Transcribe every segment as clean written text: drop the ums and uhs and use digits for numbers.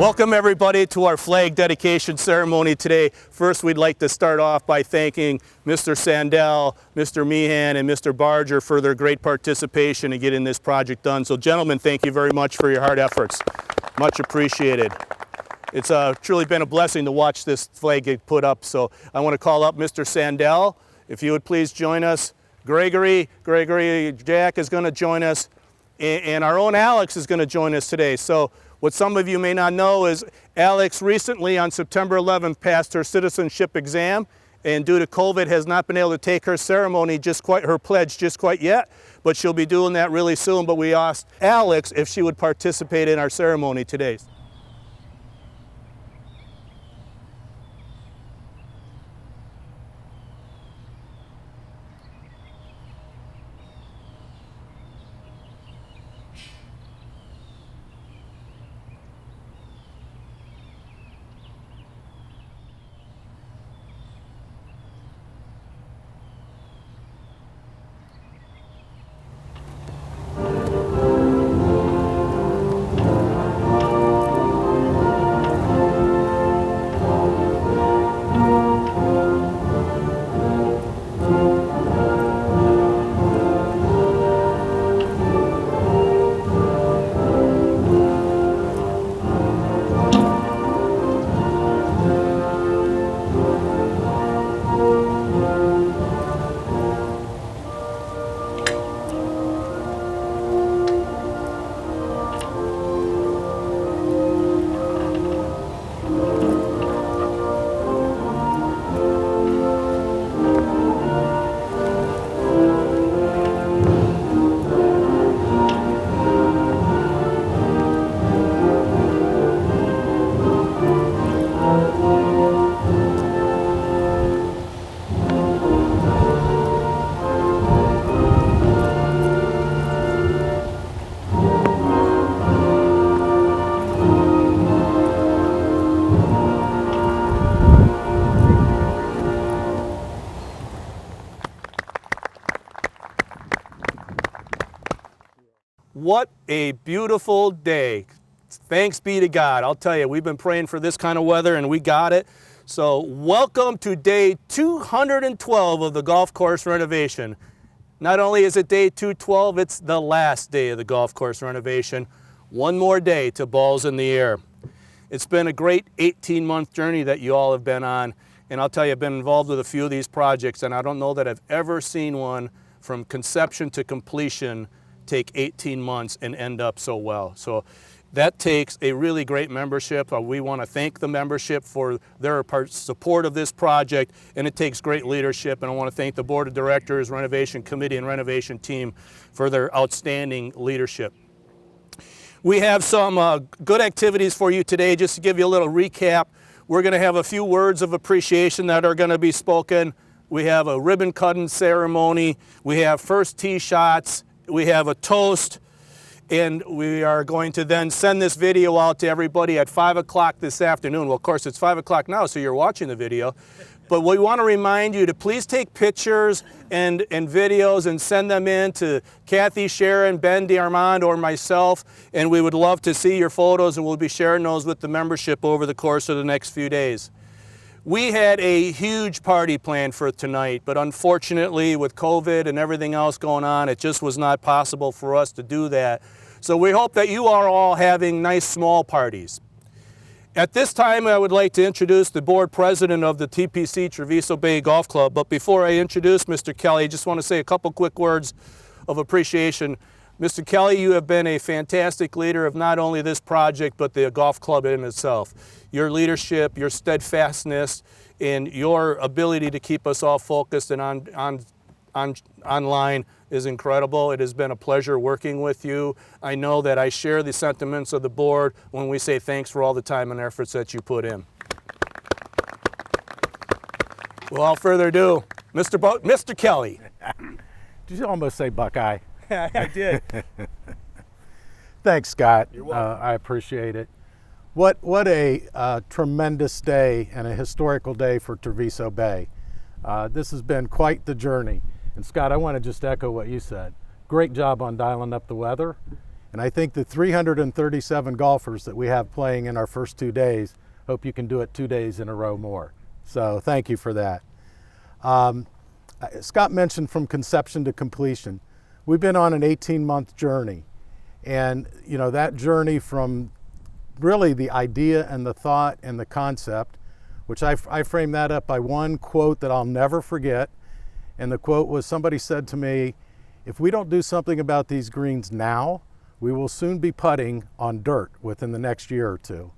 Welcome everybody to our flag dedication ceremony today. First, we'd like to start off by thanking Mr. Sandell, Mr. Meehan, and Mr. Barger for their great participation in getting this project done. So gentlemen, thank you very much for your hard efforts. Much appreciated. It's truly been a blessing to watch this flag get put up. So I want to call up Mr. Sandell. If you would please join us. Gregory Jack is going to join us, and our own Alex is going to join us today. So what some of you may not know is Alex recently on September 11th passed her citizenship exam, and due to COVID has not been able to take her ceremony her pledge just quite yet, but she'll be doing that really soon. But we asked Alex if she would participate in our ceremony today. What a beautiful day. Thanks be to God. I'll tell you, we've been praying for this kind of weather and we got it. So welcome to day 212 of the golf course renovation. Not only is it day 212, it's the last day of the golf course renovation. One more day to balls in the air. It's been a great 18-month journey that you all have been on. And I'll tell you, I've been involved with a few of these projects, and I don't know that I've ever seen one from conception to completion take 18 months and end up so well. So that takes a really great membership. We want to thank the membership for their support of this project, and it takes great leadership. And I want to thank the Board of Directors, Renovation Committee, and Renovation Team for their outstanding leadership. We have some good activities for you today. Just to give you a little recap, we're going to have a few words of appreciation that are going to be spoken. We have a ribbon cutting ceremony. We have first tee shots. We have a toast, and we are going to then send this video out to everybody at 5 o'clock this afternoon. Well, of course, it's 5 o'clock now, so you're watching the video. But we want to remind you to please take pictures and videos and send them in to Kathy, Sharon, Ben DiArmond, or myself, and we would love to see your photos, and we'll be sharing those with the membership over the course of the next few days. We had a huge party planned for tonight, but unfortunately with COVID and everything else going on, it just was not possible for us to do that. So we hope that you are all having nice small parties. At this time, I would like to introduce the board president of the TPC Treviso Bay Golf Club. But before I introduce Mr. Kelly, I just want to say a couple quick words of appreciation. Mr. Kelly, you have been a fantastic leader of not only this project, but the golf club in itself. Your leadership, your steadfastness, and your ability to keep us all focused and online is incredible. It has been a pleasure working with you. I know that I share the sentiments of the board when we say thanks for all the time and efforts that you put in. Without further ado, Mr. Kelly. Did you almost say Buckeye? I did. Thanks, Scott. You're welcome. I appreciate it. What a tremendous day and a historical day for Treviso Bay. This has been quite the journey. And Scott, I want to just echo what you said. Great job on dialing up the weather. And I think the 337 golfers that we have playing in our first 2 days, hope you can do it 2 days in a row more. So thank you for that. Scott mentioned from conception to completion. We've been on an 18-month journey. And you know, that journey from really the idea and the thought and the concept, which I framed that up by one quote that I'll never forget. And the quote was, somebody said to me, if we don't do something about these greens now, we will soon be putting on dirt within the next year or two.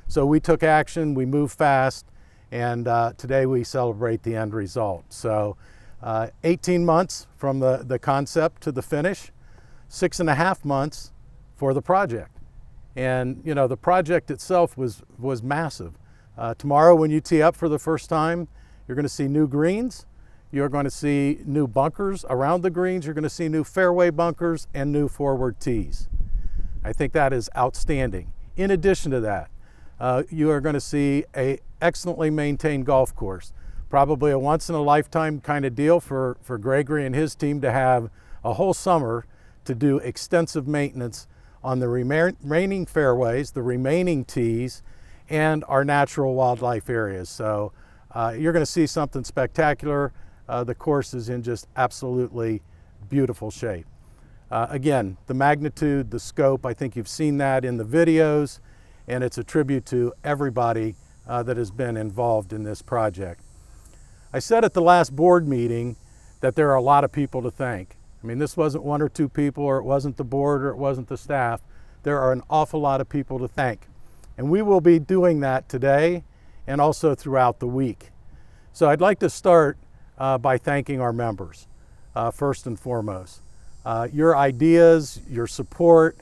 So we took action, we moved fast, and today we celebrate the end result. So 18 months from the concept to the finish, 6.5 months for the project. And you know, the project itself was massive. Tomorrow when you tee up for the first time, you're going to see new greens, you're going to see new bunkers around the greens, you're going to see new fairway bunkers and new forward tees. I think that is outstanding. In addition to that, you are going to see an excellently maintained golf course. Probably a once-in-a-lifetime kind of deal for Gregory and his team to have a whole summer to do extensive maintenance on the remaining fairways, the remaining tees, and our natural wildlife areas. So you're going to see something spectacular. The course is in just absolutely beautiful shape. Again, the magnitude, the scope, I think you've seen that in the videos, and it's a tribute to everybody that has been involved in this project. I said at the last board meeting that there are a lot of people to thank. I mean, this wasn't one or two people, or it wasn't the board, or it wasn't the staff. There are an awful lot of people to thank. And we will be doing that today and also throughout the week. So I'd like to start by thanking our members, first and foremost. Your ideas, your support,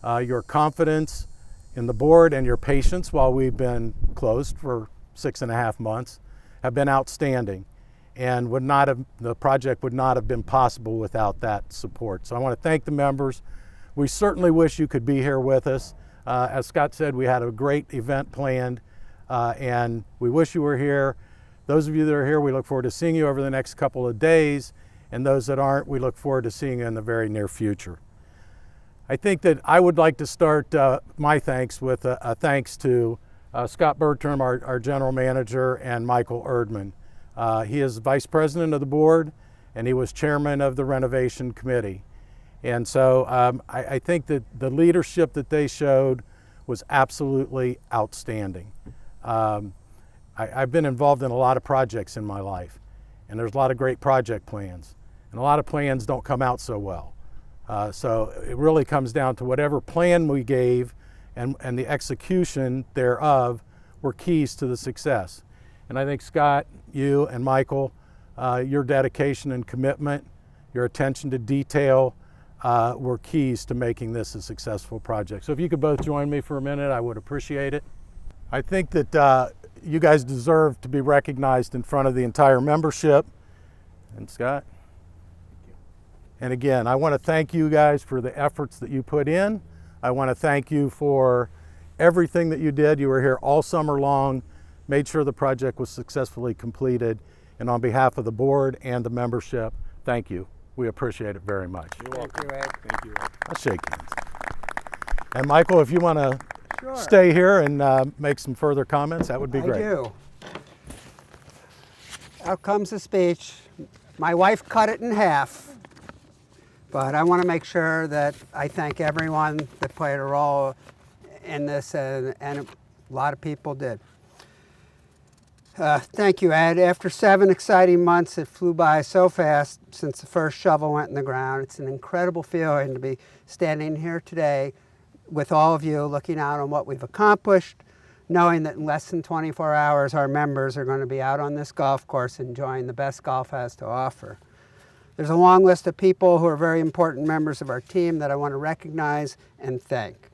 your confidence in the board, and your patience while we've been closed for 6.5 months have been outstanding, and the project would not have been possible without that support. So I want to thank the members. We certainly wish you could be here with us. As Scott said, we had a great event planned, and we wish you were here. Those of you that are here, we look forward to seeing you over the next couple of days, and those that aren't, we look forward to seeing you in the very near future. I think that I would like to start my thanks with a thanks to Scott Bertram, our general manager, and Michael Erdman. He is vice president of the board, and he was chairman of the renovation committee. And so I think that the leadership that they showed was absolutely outstanding. I've been involved in a lot of projects in my life, and there's a lot of great project plans, and a lot of plans don't come out so well. So it really comes down to whatever plan we gave and the execution thereof were keys to the success. And I think Scott, you and Michael, your dedication and commitment, your attention to detail were keys to making this a successful project. So if you could both join me for a minute, I would appreciate it. I think that you guys deserve to be recognized in front of the entire membership. And Scott? And again, I want to thank you guys for the efforts that you put in. I want to thank you for everything that you did. You were here all summer long, made sure the project was successfully completed. And on behalf of the board and the membership, thank you. We appreciate it very much. You're welcome. Thank you, Ed. Thank you, Ed. I'll shake hands. And Michael, if you want to stay here and make some further comments, that would be great. I do. Out comes the speech. My wife cut it in half, but I want to make sure that I thank everyone that played a role in this, and a lot of people did. Thank you, Ed. After 7 exciting months, it flew by so fast since the first shovel went in the ground. It's an incredible feeling to be standing here today with all of you, looking out on what we've accomplished, knowing that in less than 24 hours, our members are going to be out on this golf course enjoying the best golf has to offer. There's a long list of people who are very important members of our team that I want to recognize and thank.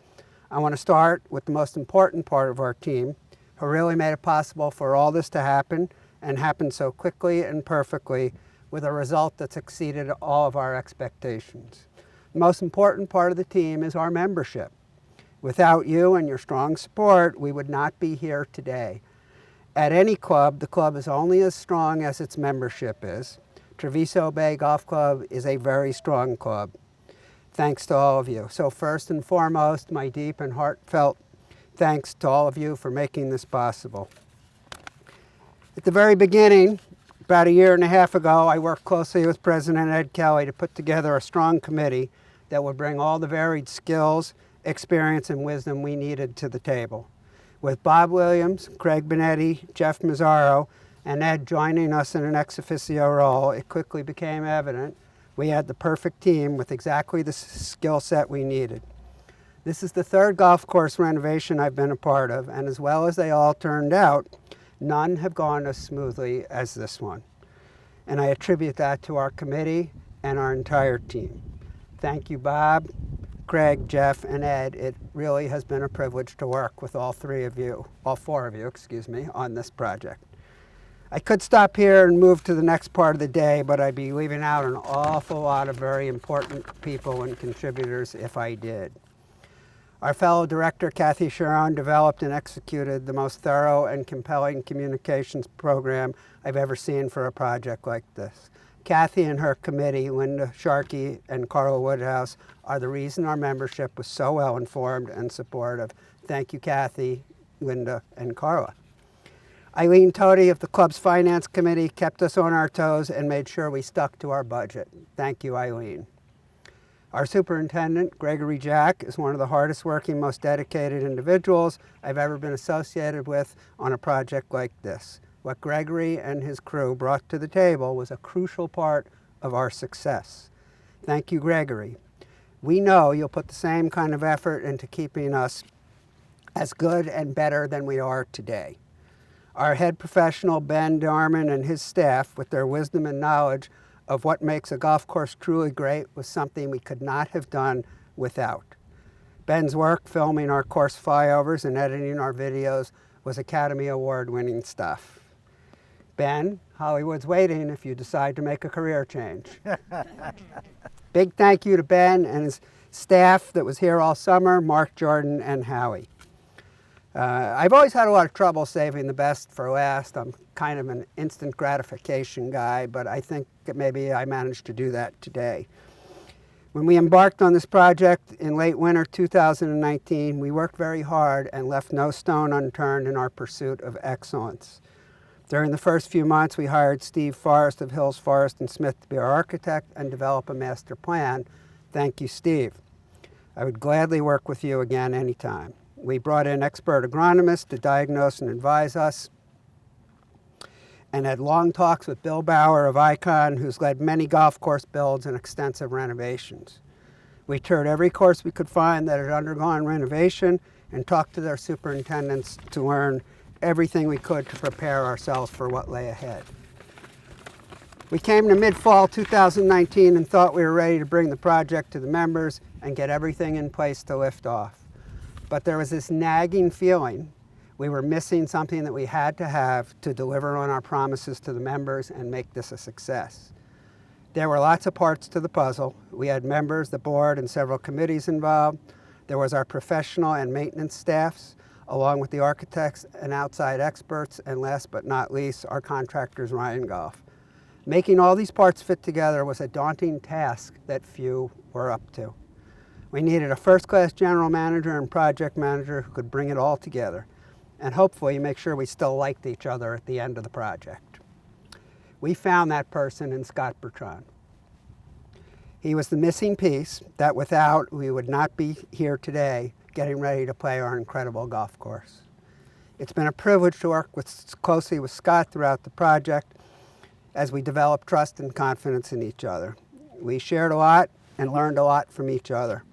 I want to start with the most important part of our team, who really made it possible for all this to happen, and happen so quickly and perfectly, with a result that's exceeded all of our expectations. The most important part of the team is our membership. Without you and your strong support, we would not be here today. At any club, the club is only as strong as its membership is. Treviso Bay Golf Club is a very strong club. Thanks to all of you. So first and foremost, my deep and heartfelt thanks to all of you for making this possible. At the very beginning, about a year and a half ago, I worked closely with President Ed Kelly to put together a strong committee that would bring all the varied skills, experience, and wisdom we needed to the table. With Bob Williams, Craig Benetti, Jeff Mazzaro, and Ed joining us in an ex officio role, it quickly became evident we had the perfect team with exactly the skill set we needed. This is the third golf course renovation I've been a part of, and as well as they all turned out, none have gone as smoothly as this one. And I attribute that to our committee and our entire team. Thank you, Bob, Craig, Jeff, and Ed. It really has been a privilege to work with all four of you, on this project. I could stop here and move to the next part of the day, but I'd be leaving out an awful lot of very important people and contributors if I did. Our fellow director, Kathy Sharon, developed and executed the most thorough and compelling communications program I've ever seen for a project like this. Kathy and her committee, Linda Sharkey and Carla Woodhouse, are the reason our membership was so well informed and supportive. Thank you, Kathy, Linda, and Carla. Eileen Toti of the club's finance committee kept us on our toes and made sure we stuck to our budget. Thank you, Eileen. Our superintendent, Gregory Jack, is one of the hardest working, most dedicated individuals I've ever been associated with on a project like this. What Gregory and his crew brought to the table was a crucial part of our success. Thank you, Gregory. We know you'll put the same kind of effort into keeping us as good and better than we are today. Our head professional, Ben Darman, and his staff, with their wisdom and knowledge of what makes a golf course truly great, was something we could not have done without. Ben's work filming our course flyovers and editing our videos was Academy Award-winning stuff. Ben, Hollywood's waiting if you decide to make a career change. Big thank you to Ben and his staff that was here all summer, Mark, Jordan, and Howie. I've always had a lot of trouble saving the best for last. I'm kind of an instant gratification guy, but I think that maybe I managed to do that today. When we embarked on this project in late winter 2019, we worked very hard and left no stone unturned in our pursuit of excellence. During the first few months, we hired Steve Forrest of Hills, Forrest & Smith to be our architect and develop a master plan. Thank you, Steve. I would gladly work with you again anytime. We brought in expert agronomists to diagnose and advise us, and had long talks with Bill Bauer of Icon, who's led many golf course builds and extensive renovations. We toured every course we could find that had undergone renovation and talked to their superintendents to learn everything we could to prepare ourselves for what lay ahead. We came to mid-fall 2019 and thought we were ready to bring the project to the members and get everything in place to lift off. But there was this nagging feeling we were missing something that we had to have to deliver on our promises to the members and make this a success. There were lots of parts to the puzzle. We had members, the board, and several committees involved. There was our professional and maintenance staffs, along with the architects and outside experts, and last but not least, our contractors, Ryan Golf. Making all these parts fit together was a daunting task that few were up to. We needed a first-class general manager and project manager who could bring it all together, and hopefully make sure we still liked each other at the end of the project. We found that person in Scott Bertrand. He was the missing piece that without we would not be here today getting ready to play our incredible golf course. It's been a privilege to work closely with Scott throughout the project as we developed trust and confidence in each other. We shared a lot and learned a lot from each other.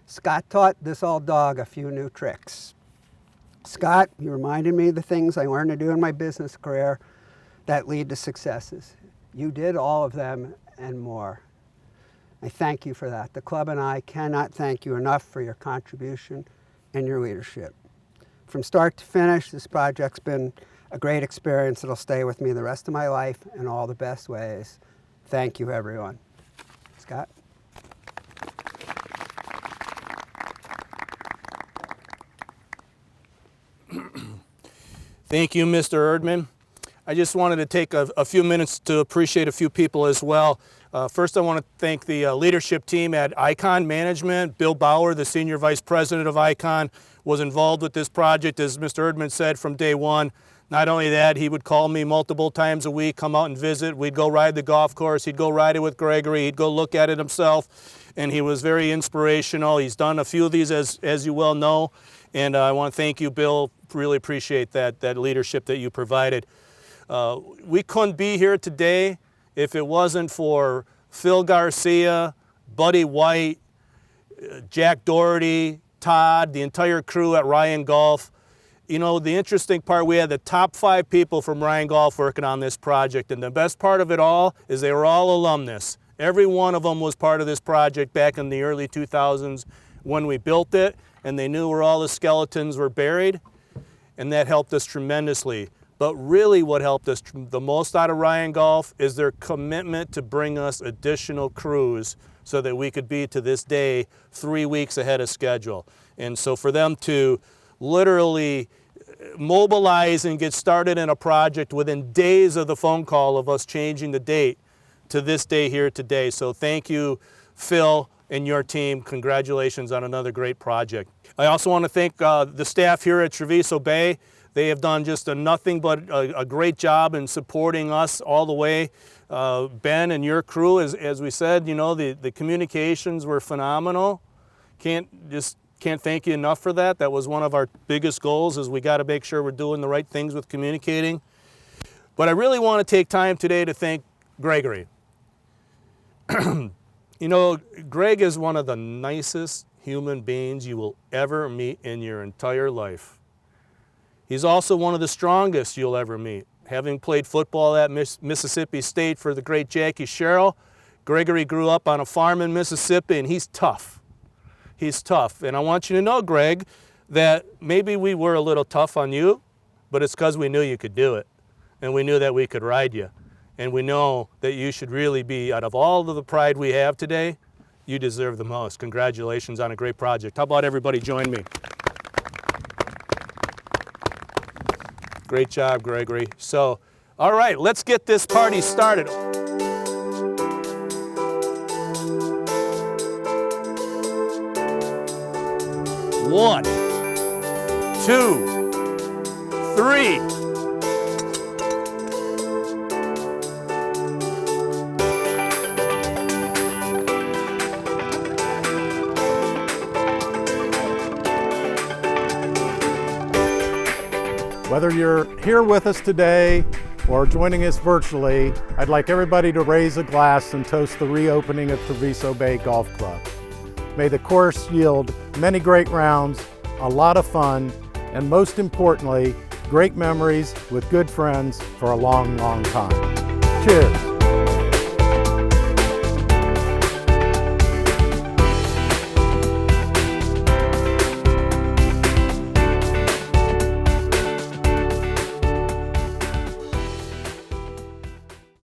Scott taught this old dog a few new tricks. Scott, you reminded me of the things I learned to do in my business career that lead to successes. You did all of them and more. I thank you for that. The club and I cannot thank you enough for your contribution and your leadership. From start to finish, this project's been a great experience that'll stay with me the rest of my life in all the best ways. Thank you, everyone. Scott? Thank you, Mr. Erdman. I just wanted to take a few minutes to appreciate a few people as well. First, I want to thank the leadership team at Icon Management. Bill Bauer, the Senior Vice President of Icon, was involved with this project, as Mr. Erdman said, from day one. Not only that, he would call me multiple times a week, come out and visit. We'd go ride the golf course. He'd go ride it with Gregory. He'd go look at it himself. And he was very inspirational. He's done a few of these, as you well know. And I want to thank you, Bill. Really appreciate that leadership that you provided. We couldn't be here today if it wasn't for Phil Garcia, Buddy White, Jack Doherty, Todd, the entire crew at Ryan Golf. You know, the interesting part, we had the top 5 people from Ryan Golf working on this project, and the best part of it all is they were all alumnus. Every one of them was part of this project back in the early 2000s when we built it, and they knew where all the skeletons were buried, and that helped us tremendously. But really what helped us the most out of Ryan Golf is their commitment to bring us additional crews so that we could be, to this day, 3 weeks ahead of schedule. And so for them to literally mobilize and get started in a project within days of the phone call of us changing the date to this day here today. So thank you, Phil, and your team. Congratulations on another great project. I also want to thank the staff here at Treviso Bay. They have done just nothing but a great job in supporting us all the way. Ben and your crew, as we said, you know, the communications were phenomenal. Can't thank you enough for that. That was one of our biggest goals, is we got to make sure we're doing the right things with communicating. But I really want to take time today to thank Gregory. You know, Greg is one of the nicest human beings you will ever meet in your entire life. He's also one of the strongest you'll ever meet. Having played football at Mississippi State for the great Jackie Sherrill, Gregory grew up on a farm in Mississippi, and he's tough. He's tough. And I want you to know, Greg, that maybe we were a little tough on you, but it's because we knew you could do it. And we knew that we could ride you. And we know that you should really be, out of all of the pride we have today, you deserve the most. Congratulations on a great project. How about everybody join me? Great job, Gregory. So, all right, let's get this party started. One, 2, 3. Whether you're here with us today or joining us virtually, I'd like everybody to raise a glass and toast the reopening of Treviso Bay Golf Club. May the course yield many great rounds, a lot of fun, and most importantly, great memories with good friends for a long, long time. Cheers.